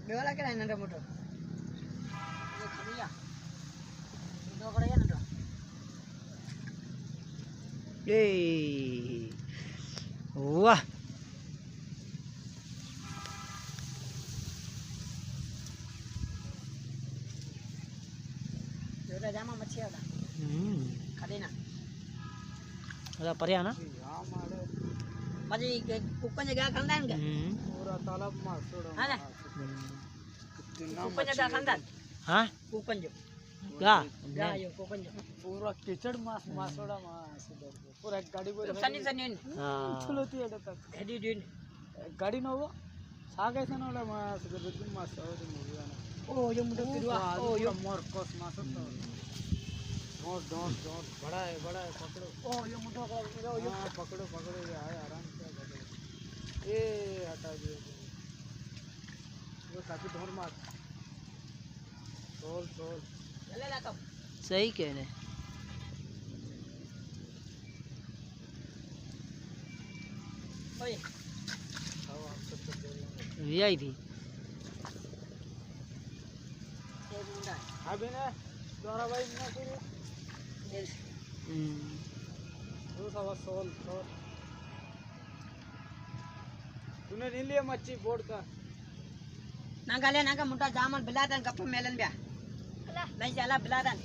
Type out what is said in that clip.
बेवाला केला नंतर मोठं ये खाली या दोकडे या नंतर ए वाह जोरा जामा मच्छी आवला खाली ना अरे पर्या ना माझी कुक्कन जगह खानदान का पूरा तालाब में छोड़ो हां ना कुक्कन जगह खानदान हां कुक्कन जो क्या यो कुक्कन जो पूरा कीचड़ मास मासोड़ा मास इधर पूरा गाड़ी को सनी सनी हां चलोती है तक हेडी दिन गाड़ी न हो सागे से ना मास इधर बिल्कुल मास और मूवी आना ओ यो मुंडो फिरवा ओ यो मोर कोस मास तो डोंट बड़ा है पकड़ो ओ यो मुंडो का यो पकड़ो ये आए आराम से पकड़ो ये हटा दियो वो काफी ढोर मार सोल चले ला कब सही कहने ओए वीआईपी ये मुंडा अभी ना द्वारा भाई ना करो वो सब सोल तूने नहीं लिया मच्छी बोर्ड का नागा ले नागा मुंडा जामन बिलादन कप मेलन ब्या नहीं चला बिलादन